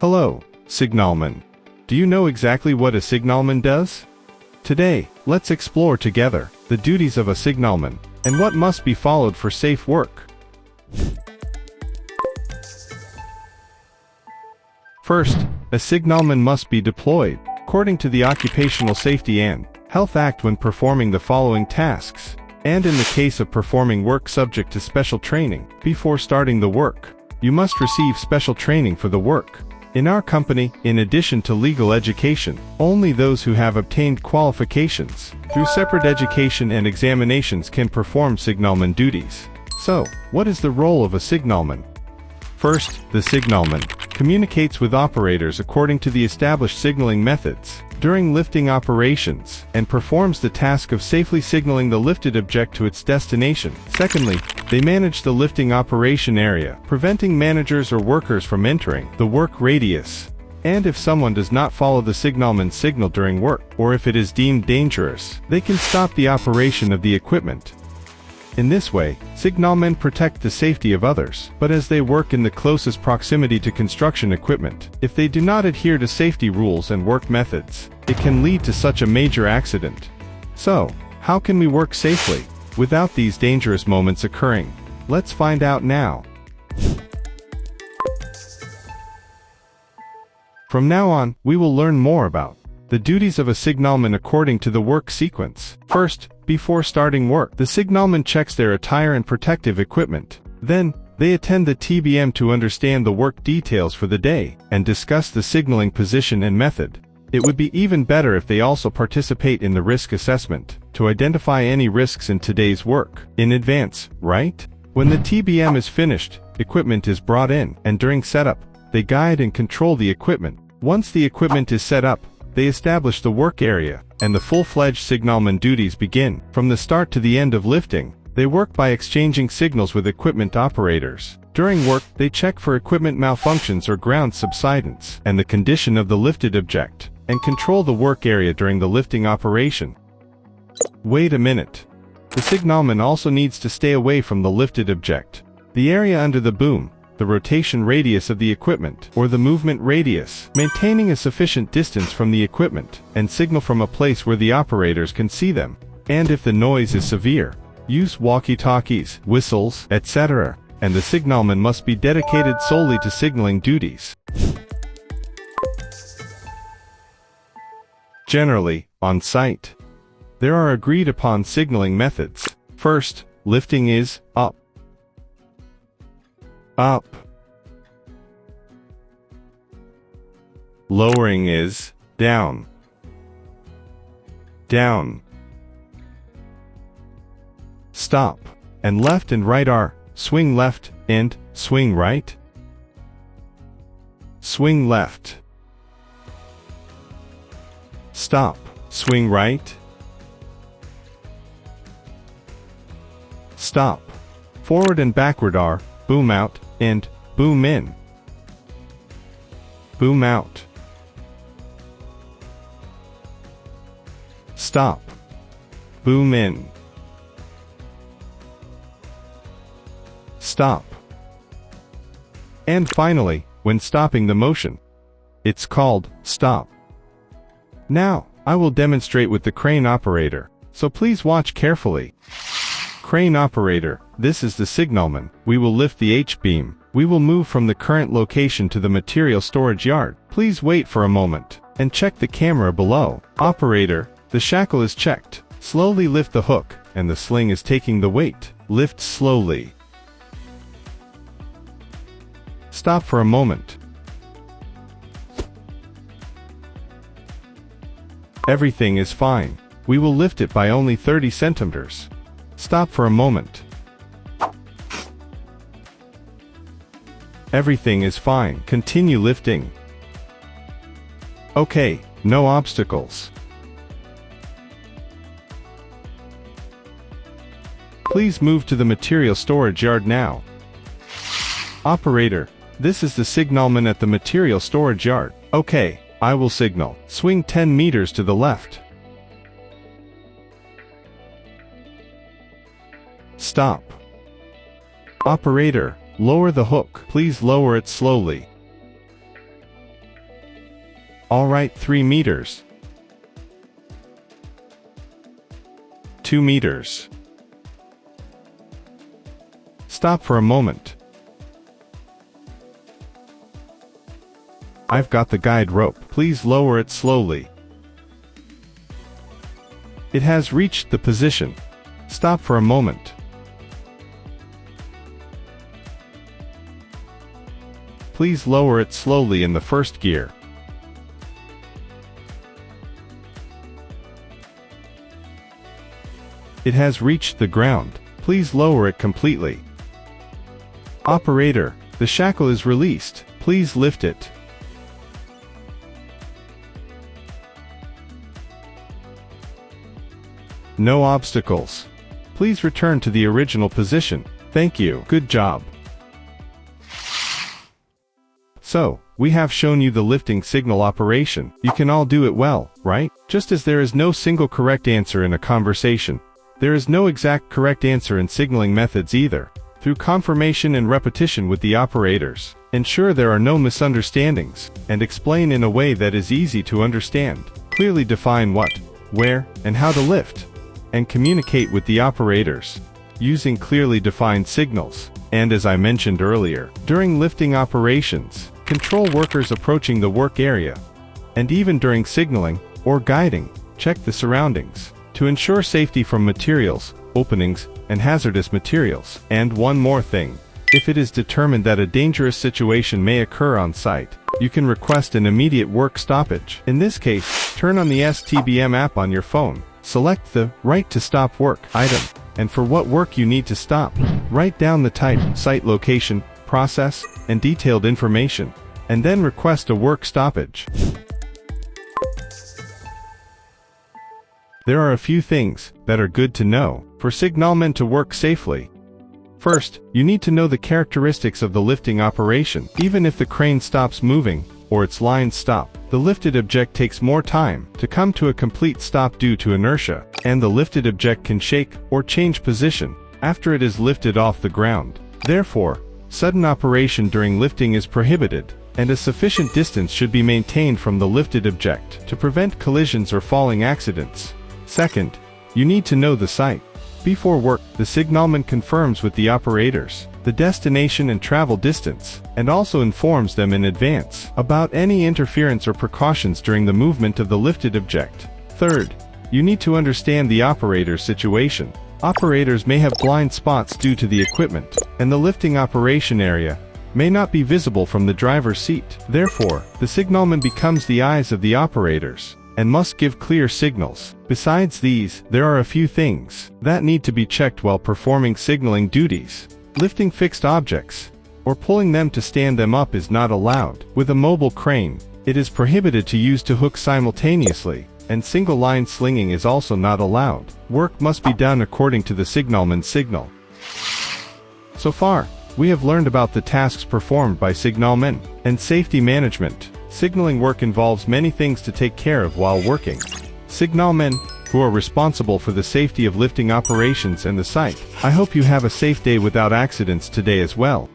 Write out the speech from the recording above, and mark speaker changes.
Speaker 1: Hello, signalman. Do you know exactly what a signalman does? Today, let's explore together the duties of a signalman and what must be followed for safe work. First, a signalman must be deployed according to the Occupational Safety and Health Act when performing the following tasks, and in the case of performing work subject to special training. Before starting the work, you must receive special training for the work. In our company, in addition to legal education, only those who have obtained qualifications through separate education and examinations can perform signalman duties. So, what is the role of a signalman? First, the signalman communicates with operators according to the established signaling methods during lifting operations and performs the task of safely signaling the lifted object to its destination. Secondly, they manage the lifting operation area, preventing managers or workers from entering the work radius. And if someone does not follow the signalman's signal during work, or if it is deemed dangerous, they can stop the operation of the equipment. In this way, signalmen protect the safety of others, but as they work in the closest proximity to construction equipment, if they do not adhere to safety rules and work methods, it can lead to such a major accident. So, how can we work safely without these dangerous moments occurring? Let's find out now. From now on, we will learn more about the duties of a signalman according to the work sequence. First, before starting work, the signalman checks their attire and protective equipment. Then, they attend the TBM to understand the work details for the day and discuss the signaling position and method. It would be even better if they also participate in the risk assessment to identify any risks in today's work in advance, right? When the TBM is finished, equipment is brought in, and during setup, they guide and control the equipment. Once the equipment is set up, they establish the work area, and the full-fledged signalman duties begin. From the start to the end of lifting, they work by exchanging signals with equipment operators. During work, they check for equipment malfunctions or ground subsidence, and the condition of the lifted object, and control the work area during the lifting operation. Wait a minute. The signalman also needs to stay away from the lifted object, the area under the boom, the rotation radius of the equipment, or the movement radius, maintaining a sufficient distance from the equipment, and signal from a place where the operators can see them. And if the noise is severe, use walkie-talkies, whistles, etc., and the signalman must be dedicated solely to signaling duties. Generally, on site, there are agreed-upon signaling methods. First, lifting is up. Up. Lowering is down. Down. Stop. And left and right are swing left and swing right. Swing left. Stop. Swing right. Stop. Forward and backward are boom out and boom in. Boom out. Stop. Boom in. Stop. And finally, when stopping the motion, it's called stop. Now, I will demonstrate with the crane operator, so please watch carefully. Crane operator, this is the signalman. We will lift the H-beam. We will move from the current location to the material storage yard. Please wait for a moment and check the camera below. Operator, the shackle is checked. Slowly lift the hook, and the sling is taking the weight. Lift slowly. Stop for a moment. Everything is fine. We will lift it by only 30 centimeters. Stop for a moment. Everything is fine. Continue lifting. Okay, no obstacles. Please move to the material storage yard now. Operator, this is the signalman at the material storage yard. Okay, I will signal. Swing 10 meters to the left. Stop. Operator, lower the hook. Please lower it slowly. Alright, 3 meters. 2 meters. Stop for a moment. I've got the guide rope. Please lower it slowly. It has reached the position. Stop for a moment. Please lower it slowly in the first gear. It has reached the ground. Please lower it completely. Operator, the shackle is released. Please lift it. No obstacles. Please return to the original position. Thank you. Good job. So, we have shown you the lifting signal operation. You can all do it well, right? Just as there is no single correct answer in a conversation, there is no exact correct answer in signaling methods either. Through confirmation and repetition with the operators, ensure there are no misunderstandings, and explain in a way that is easy to understand. Clearly define what, where, and how to lift, and communicate with the operators using clearly defined signals. And as I mentioned earlier, during lifting operations, control workers approaching the work area, and even during signaling or guiding, check the surroundings to ensure safety from materials, openings, and hazardous materials. And one more thing, if it is determined that a dangerous situation may occur on site, you can request an immediate work stoppage. In this case, turn on the STBM app on your phone, select the Right to Stop Work item, and for what work you need to stop, write down the type, site location, process, and detailed information, and then request a work stoppage. There are a few things that are good to know for signalmen to work safely. First, you need to know the characteristics of the lifting operation. Even if the crane stops moving, or its lines stop, the lifted object takes more time to come to a complete stop due to inertia, and the lifted object can shake or change position after it is lifted off the ground. Therefore, sudden operation during lifting is prohibited, and a sufficient distance should be maintained from the lifted object to prevent collisions or falling accidents. Second, you need to know the site. Before work, the signalman confirms with the operators the destination and travel distance, and also informs them in advance about any interference or precautions during the movement of the lifted object. Third, you need to understand the operator's situation. Operators may have blind spots due to the equipment, and the lifting operation area may not be visible from the driver's seat. Therefore, the signalman becomes the eyes of the operators and must give clear signals. Besides these, there are a few things that need to be checked while performing signaling duties. Lifting fixed objects or pulling them to stand them up is not allowed. With a mobile crane, it is prohibited to use two hooks simultaneously, and single line slinging is also not allowed. Work must be done according to the signalman's signal. So far, we have learned about the tasks performed by signalmen and safety management. Signaling work involves many things to take care of while working. Signalmen, who are responsible for the safety of lifting operations and the site. I hope you have a safe day without accidents today as well.